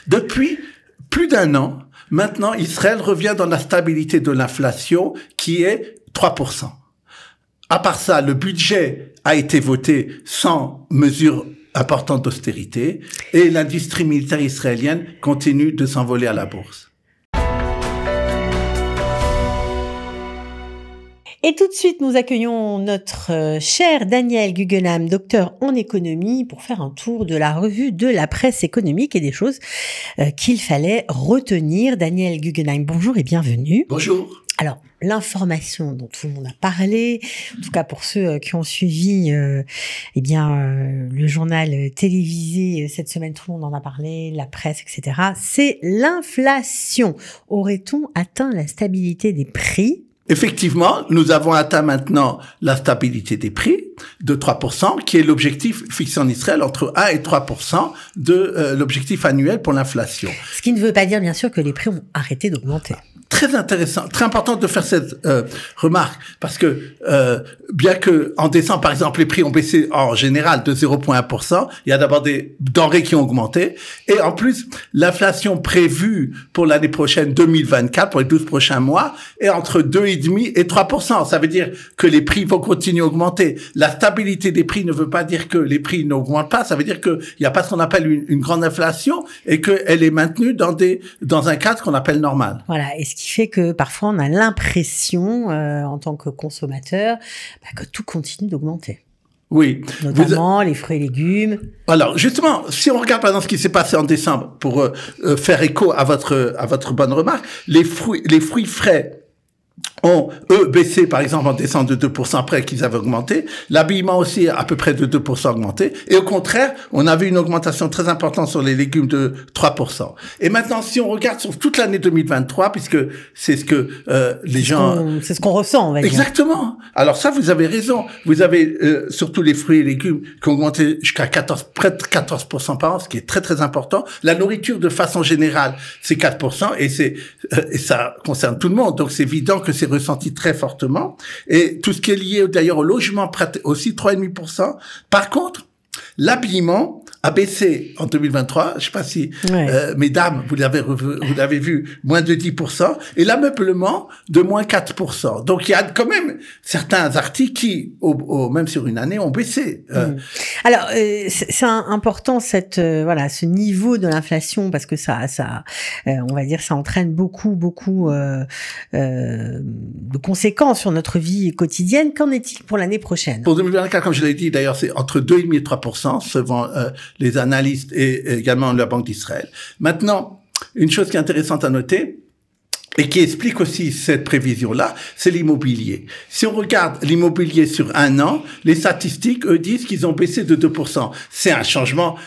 Depuis plus d'un an, maintenant, Israël revient dans la stabilité de l'inflation qui est 3%. À part ça, le budget a été voté sans mesures importantes d'austérité et l'industrie militaire israélienne continue de s'envoler à la bourse. Et tout de suite, nous accueillons notre cher Daniel Guggenheim, docteur en économie, pour faire un tour de la revue de la presse économique et des choses qu'il fallait retenir. Daniel Guggenheim, bonjour et bienvenue. Bonjour. Alors, l'information dont tout le monde a parlé, en tout cas pour ceux qui ont suivi le journal télévisé cette semaine, tout le monde en a parlé, la presse, etc., c'est l'inflation. Aurait-on atteint la stabilité des prix ? Effectivement, nous avons atteint maintenant la stabilité des prix de 3%, qui est l'objectif fixé en Israël entre 1 et 3% de l'objectif annuel pour l'inflation. Ce qui ne veut pas dire, bien sûr, que les prix ont arrêté d'augmenter. Très intéressant, très important de faire cette remarque, parce que bien que en décembre, par exemple, les prix ont baissé en général de 0,1%, il y a d'abord des denrées qui ont augmenté, et en plus, l'inflation prévue pour l'année prochaine, 2024, pour les 12 prochains mois, est entre 2,5 et 3%. Ça veut dire que les prix vont continuer à augmenter. La stabilité des prix ne veut pas dire que les prix n'augmentent pas, ça veut dire qu'il n'y a pas ce qu'on appelle une grande inflation, et qu'elle est maintenue dans un cadre qu'on appelle normal. Voilà, et ce qui fait que parfois on a l'impression, en tant que consommateur, que tout continue d'augmenter. Oui. Notamment les fruits et légumes. Alors, justement, si on regarde par exemple ce qui s'est passé en décembre, pour faire écho à votre bonne remarque, les fruits frais ont, eux, baissé, par exemple, en décembre de 2% après qu'ils avaient augmenté. L'habillement aussi, à peu près de 2% augmenté. Et au contraire, on avait une augmentation très importante sur les légumes de 3%. Et maintenant, si on regarde sur toute l'année 2023, puisque c'est ce que c'est ce qu'on ressent, on va dire. Exactement. Alors ça, vous avez raison. Vous avez surtout les fruits et légumes qui ont augmenté jusqu'à près de 14% par an, ce qui est très, très important. La nourriture, de façon générale, c'est 4%, et ça concerne tout le monde. Donc, c'est évident que c'est ressenti très fortement. Et tout ce qui est lié d'ailleurs au logement aussi 3,5%. Par contre, l'habillement a baissé en 2023. Je sais pas si, mesdames, vous l'avez vu, moins de 10%. Et l'ameublement de moins 4%. Donc, il y a quand même certains articles qui, même sur une année, ont baissé. Alors, c'est important ce niveau de l'inflation, parce que ça, on va dire, ça entraîne beaucoup de conséquences sur notre vie quotidienne. Qu'en est-il pour l'année prochaine? Pour 2024, comme je l'ai dit, d'ailleurs, c'est entre 2,5 et 3%, selon les analystes et également la Banque d'Israël. Maintenant, une chose qui est intéressante à noter, et qui explique aussi cette prévision-là, c'est l'immobilier. Si on regarde l'immobilier sur un an, les statistiques, eux, disent qu'ils ont baissé de 2%. C'est un changement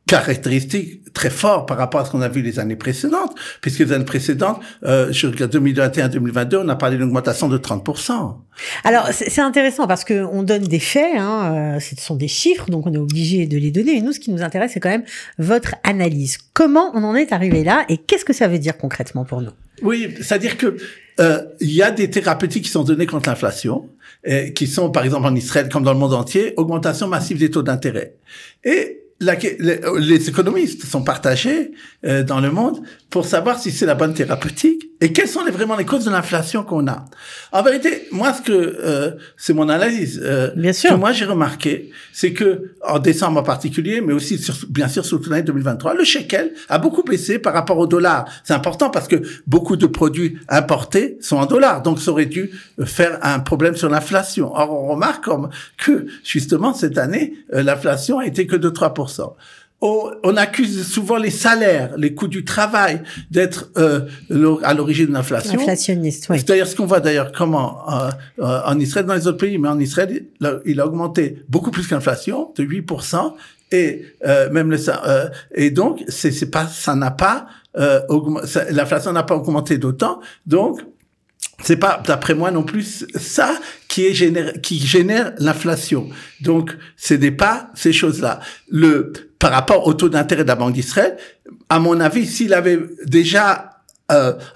caractéristique très fort par rapport à ce qu'on a vu les années précédentes, puisque les années précédentes, je regarde 2021-2022, on a parlé d'une augmentation de 30%. Alors, c'est intéressant parce que on donne des faits, ce sont des chiffres, donc on est obligé de les donner. Et nous, ce qui nous intéresse, c'est quand même votre analyse. Comment on en est arrivé là et qu'est-ce que ça veut dire concrètement pour nous? Oui, c'est-à-dire que il y a des thérapeutiques qui sont données contre l'inflation, qui sont, par exemple, en Israël, comme dans le monde entier, augmentation massive des taux d'intérêt. Et les économistes sont partagés dans le monde pour savoir si c'est la bonne thérapeutique et quelles sont vraiment les causes de l'inflation qu'on a. En vérité, moi, c'est mon analyse. Bien sûr. Que moi j'ai remarqué, c'est que en décembre en particulier, mais aussi bien sûr sur toute l'année 2023, le shekel a beaucoup baissé par rapport au dollar. C'est important parce que beaucoup de produits importés sont en dollars, donc ça aurait dû faire un problème sur l'inflation. Or, on remarque que justement cette année, l'inflation a été que de 3%. On accuse souvent les salaires, les coûts du travail d'être à l'origine de l'inflation. Inflationniste, oui. C'est d'ailleurs ce qu'on voit d'ailleurs en Israël, dans les autres pays, mais en Israël, il a augmenté beaucoup plus que l'inflation, de 8%, et et donc ça n'a pas l'inflation n'a pas augmenté d'autant, donc c'est pas, d'après moi non plus, ça qui génère l'inflation. Donc, ce n'est pas ces choses-là. Par rapport au taux d'intérêt de la Banque d'Israël, à mon avis, s'il avait déjà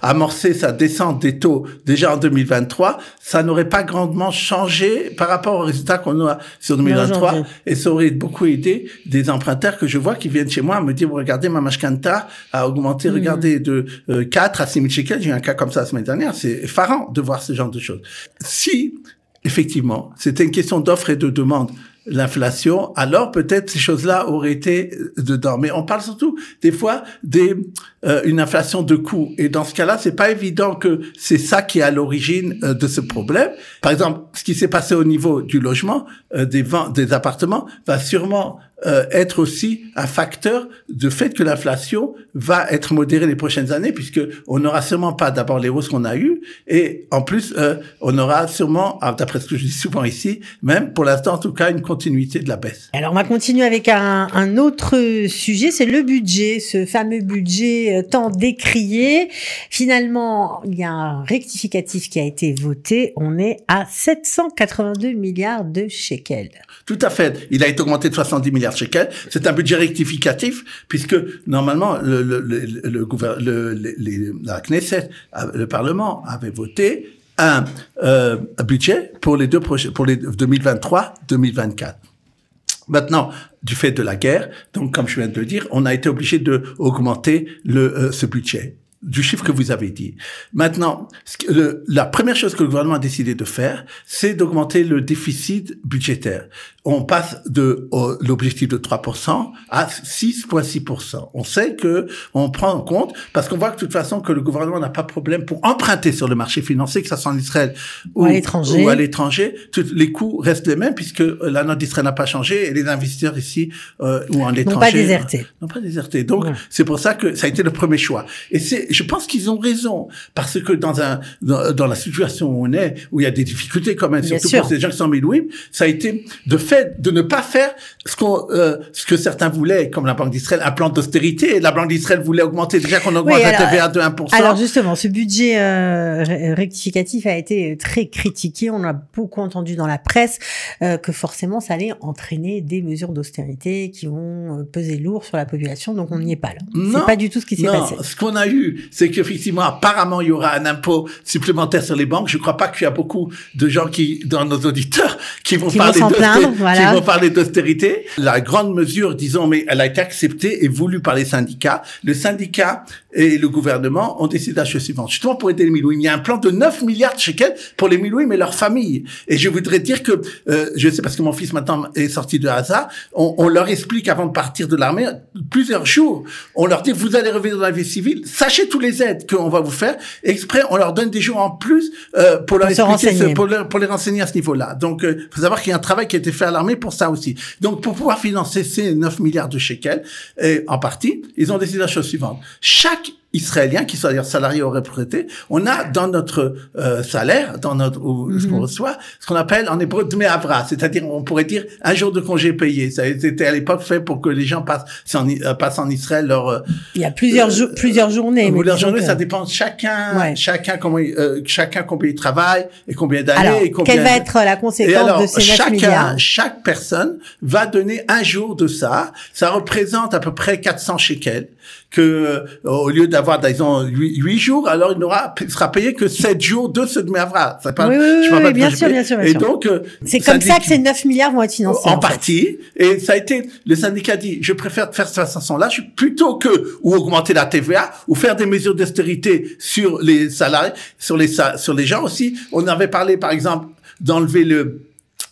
amorcé sa descente des taux déjà en 2023, ça n'aurait pas grandement changé par rapport aux résultats qu'on a sur 2023, et ça aurait beaucoup aidé des emprunteurs que je vois qui viennent chez moi me dire, regardez, ma mashkanta a augmenté, regardez, de 4 à 6 000 shekels. J'ai eu un cas comme ça la semaine dernière. C'est effarant de voir ce genre de choses. Si, effectivement, c'était une question d'offre et de demande, l'inflation, alors peut-être ces choses-là auraient été dedans. Mais on parle surtout des fois une inflation de coûts. Et dans ce cas-là, c'est pas évident que c'est ça qui est à l'origine de ce problème. Par exemple, ce qui s'est passé au niveau du logement, des ventes, des appartements, va sûrement être aussi un facteur de fait que l'inflation va être modérée les prochaines années, puisque on n'aura sûrement pas d'abord les hausses qu'on a eues, et en plus on aura sûrement, d'après ce que je dis souvent ici, même pour l'instant en tout cas, une continuité de la baisse. Alors on va continuer avec un autre sujet, c'est le budget, ce fameux budget tant décrié. Finalement, il y a un rectificatif qui a été voté, on est à 782 milliards de shekels. Tout à fait. Il a été augmenté de 70 milliards de shekels. C'est un budget rectificatif puisque normalement la Knesset, le Parlement avait voté un budget pour les 2023-2024. Maintenant, du fait de la guerre, donc comme je viens de le dire, on a été obligé de augmenter ce budget du chiffre que vous avez dit. Maintenant, la première chose que le gouvernement a décidé de faire, c'est d'augmenter le déficit budgétaire. On passe de l'objectif de 3% à 6,6%. On sait que on prend en compte, parce qu'on voit que de toute façon que le gouvernement n'a pas de problème pour emprunter sur le marché financier, que ça soit en Israël ou à l'étranger. Les coûts restent les mêmes puisque la note d'Israël n'a pas changé et les investisseurs ici ou en l'étranger n'ont pas déserté. Donc c'est pour ça que ça a été le premier choix. Et je pense qu'ils ont raison, parce que dans la situation où on est, où il y a des difficultés quand même, surtout pour ces gens qui sont en Milouim, ça a été de ne pas faire ce que certains voulaient, comme la Banque d'Israël, un plan d'austérité. Et la Banque d'Israël voulait augmenter, déjà qu'on augmente la TVA de 1%. Alors justement, ce budget rectificatif a été très critiqué. On a beaucoup entendu dans la presse que forcément ça allait entraîner des mesures d'austérité qui vont peser lourd sur la population. Donc on n'y est pas là. C'est pas du tout ce qui s'est passé. Ce qu'on a eu, c'est qu'effectivement, apparemment, il y aura un impôt supplémentaire sur les banques. Je crois pas qu'il y a beaucoup de gens dans nos auditeurs, qui vont parler d'austérité. La grande mesure, disons, mais elle a été acceptée et voulue par les syndicats. Le syndicat et le gouvernement ont décidé la chose suivante. Justement, pour aider les Milouim, il y a un plan de 9 milliards de shekels pour les Milouim et leurs familles. Et je voudrais dire que, je sais parce que mon fils maintenant est sorti de Gaza, on leur explique avant de partir de l'armée, plusieurs jours, on leur dit, vous allez revenir dans la vie civile, sachez tous les aides qu'on va vous faire. Exprès, on leur donne des jours en plus pour leur expliquer, pour les renseigner à ce niveau-là. Donc, faut savoir qu'il y a un travail qui a été fait à l'armée pour ça aussi. Donc, pour pouvoir financer ces 9 milliards de shekels, en partie, ils ont décidé la chose suivante. Chaque Israélien, qui soit d'ailleurs salarié ou retraité, on a dans notre salaire, ce qu'on reçoit, ce qu'on appelle en hébreu dmei havra, c'est-à-dire on pourrait dire un jour de congé payé. Ça a été à l'époque fait pour que les gens passent en Israël il y a plusieurs journées. Plusieurs journées, ça dépend de chacun combien il travaille et combien d'années. Quelle va être la conséquence de ces 9 milliards? Chaque personne va donner un jour de ça. Ça représente à peu près 400 shekels. Au lieu d'avoir, disons, 8 jours, alors il sera payé que 7 jours de ce dmei havra. Oui, bien sûr. Et donc, c'est comme ça que ces 9 milliards vont être financés. En partie. Et ça a été, le syndicat dit, je préfère faire cette façon-là, plutôt que, ou augmenter la TVA, ou faire des mesures d'austérité sur les salariés, sur les gens aussi. On avait parlé, par exemple, d'enlever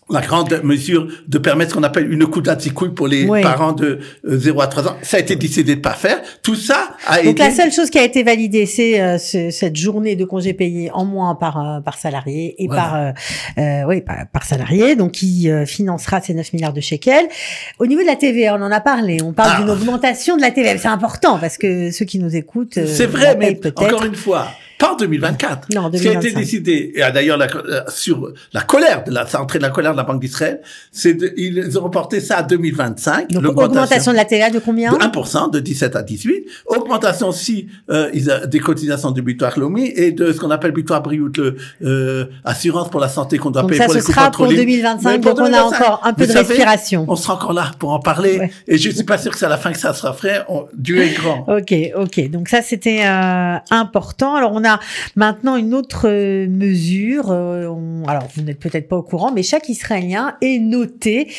la grande mesure de permettre ce qu'on appelle une kudat zikouï pour les parents de 0 à 3 ans. Ça a été décidé de pas faire. Tout ça a été... Donc la seule chose qui a été validée, c'est cette journée de congé payé en moins par salarié et par salarié, donc qui financera ces 9 milliards de shekels. Au niveau de la TVA, on en a parlé. On parle d'une augmentation de la TVA. C'est important parce que ceux qui nous écoutent... C'est vrai, mais encore une fois... Pas en 2024. Non, en 2025. Ce qui a été décidé, et d'ailleurs sur la colère, ça a entraîné la colère de la Banque d'Israël, ils ont reporté ça à 2025. Donc augmentation de la TVA de combien? De 1%, de 17 à 18. Augmentation aussi des cotisations du butoir Lomi et de ce qu'on appelle butoir Briout, assurance pour la santé qu'on doit payer pour les coûts contrôlés. Ça, ce sera pour 2025, donc on a encore un peu de respiration. On sera encore là pour en parler, ouais. Et je suis pas sûr que c'est à la fin que ça sera fait. Dieu est grand. Ok. Donc ça, c'était important. Alors, on a maintenant une autre mesure. Alors, vous n'êtes peut-être pas au courant, mais chaque Israélien est noté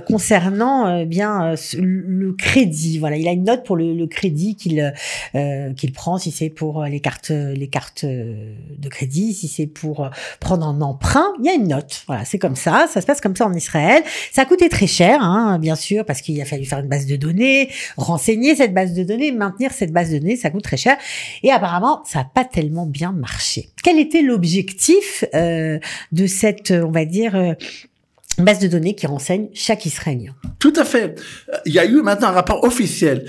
concernant bien le crédit. Voilà, il a une note pour le crédit qu'il prend, si c'est pour les cartes de crédit, si c'est pour prendre un emprunt, il y a une note. Voilà, c'est comme ça se passe comme ça en Israël. Ça a coûté très cher, hein, bien sûr, parce qu'il a fallu faire une base de données, renseigner cette base de données, maintenir cette base de données, ça coûte très cher. Et apparemment, ça n'a pas tellement bien marché. Quel était l'objectif de cette, on va dire, base de données qui renseigne chaque Israélien? Tout à fait. Il y a eu maintenant un rapport officiel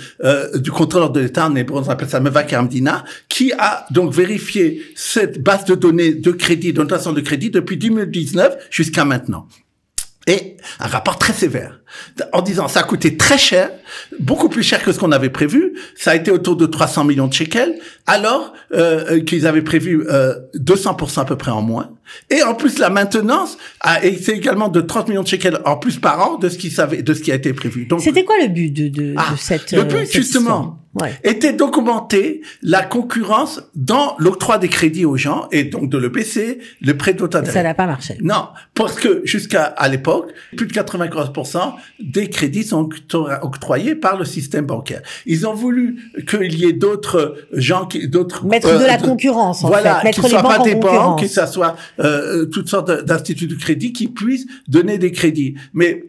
du contrôleur de l'État, on appelle ça Mevaker Amdina, qui a donc vérifié cette base de données de crédit, de notation de crédit depuis 2019 jusqu'à maintenant. Et un rapport très sévère, en disant ça a coûté très cher, beaucoup plus cher que ce qu'on avait prévu. Ça a été autour de 300 millions de shekels, alors qu'ils avaient prévu 200% à peu près en moins. Et en plus, la maintenance c'est également de 30 millions de shekels en plus par an de ce qui a été prévu. Donc, c'était quoi le but de cette le but, justement, était d'augmenter la concurrence dans l'octroi des crédits aux gens et donc de le baisser, le prêt de l'intérêt. Ça n'a pas marché. Non, parce que jusqu'à l'époque, plus de 95% des crédits sont octroyés par le système bancaire. Ils ont voulu qu'il y ait d'autres gens mettre de la concurrence, en fait. Mettre les banques en concurrence. Pas des banques, que ça soit toutes sortes d'instituts de crédit qui puissent donner des crédits. Mais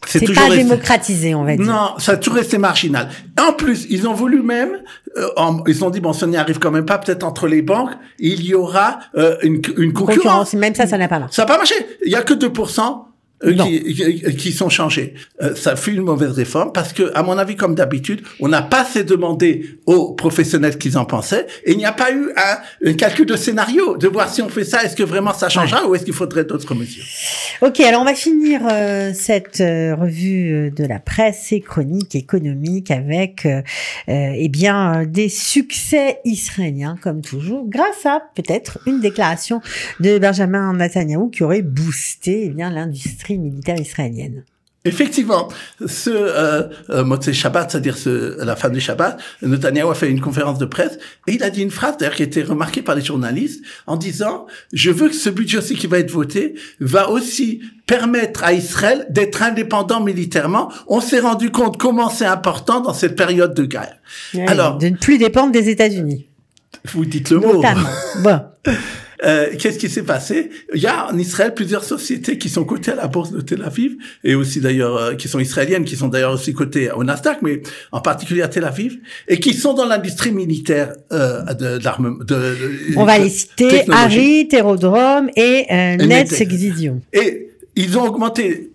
c'est pas démocratisé, on va dire. Non, ça a toujours resté marginal. En plus, ils ont voulu même, ils ont dit, bon, si on n'y arrive quand même pas, peut-être entre les banques, il y aura une concurrence. Même ça n'a pas marché. Ça n'a pas marché. Il y a que 2%. Qui sont changés. Ça fut une mauvaise réforme parce que, à mon avis, comme d'habitude, on n'a pas assez demandé aux professionnels ce qu'ils en pensaient et il n'y a pas eu un calcul de scénario de voir si on fait ça, est-ce que vraiment ça changera ou est-ce qu'il faudrait d'autres mesures. Ok, alors on va finir cette revue de la presse et chronique économique avec des succès israéliens comme toujours, grâce à peut-être une déclaration de Benjamin Netanyahou qui aurait boosté l'industrie militaire israélienne. Effectivement, Motzei Shabbat, c'est-à-dire la fin du Shabbat, Netanyahou a fait une conférence de presse et il a dit une phrase d'ailleurs qui a été remarquée par les journalistes en disant « Je veux que ce budget aussi qui va être voté va aussi permettre à Israël d'être indépendant militairement. On s'est rendu compte comment c'est important dans cette période de guerre. » Alors, de ne plus dépendre des États-Unis. Vous dites le mot. Bon. Qu'est-ce qui s'est passé? Il y a en Israël plusieurs sociétés qui sont cotées à la bourse de Tel Aviv et aussi d'ailleurs qui sont israéliennes, qui sont d'ailleurs aussi cotées au Nasdaq, mais en particulier à Tel Aviv et qui sont dans l'industrie militaire de l'armement. On va les citer: Harry, Aerodrome et Nexidium. Et ils ont augmenté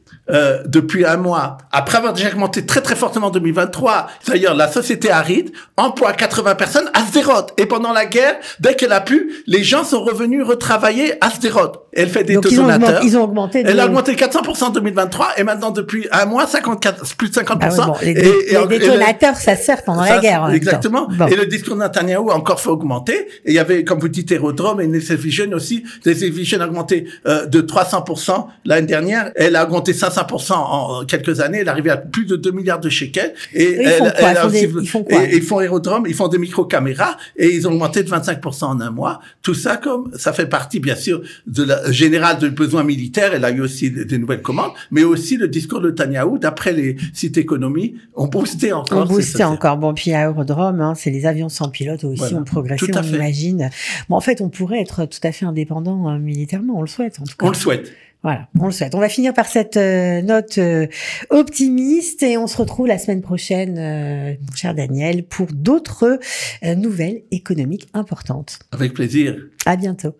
depuis un mois, après avoir déjà augmenté très très fortement en 2023. D'ailleurs, la société Harid emploie 80 personnes à Sderot. Et pendant la guerre, dès qu'elle a pu, les gens sont revenus retravailler à Sderot. Elle fait des détonateurs. Ils ont augmenté. Elle a augmenté 400% en 2023 et maintenant depuis un mois, plus de 50%. Les détonateurs, ça sert pendant la guerre. Exactement. Bon. Et le discours de Netanyahou a encore fait augmenter. Et il y avait, comme vous dites, Aerodrome et Nexivision aussi. Nexivision a augmenté de 300% l'année dernière. Elle a augmenté 500% en quelques années, elle est arrivée à plus de 2 milliards de shekels. Et ils font quoi? Ils font Aerodrome, ils font des micro-caméras et ils ont augmenté de 25% en un mois. Tout ça ça fait partie, bien sûr, de la générale de besoins militaires. Elle a eu aussi des nouvelles commandes, mais aussi le discours de Netanyahou, d'après les sites économie, ont boosté encore. Bon, puis à Aerodrome, c'est les avions sans pilote aussi ont progressé, on imagine. Bon, en fait, on pourrait être tout à fait indépendant militairement, on le souhaite, en tout cas. On le souhaite. Voilà, on le souhaite. On va finir par cette note optimiste et on se retrouve la semaine prochaine, mon cher Daniel, pour d'autres nouvelles économiques importantes. Avec plaisir. À bientôt.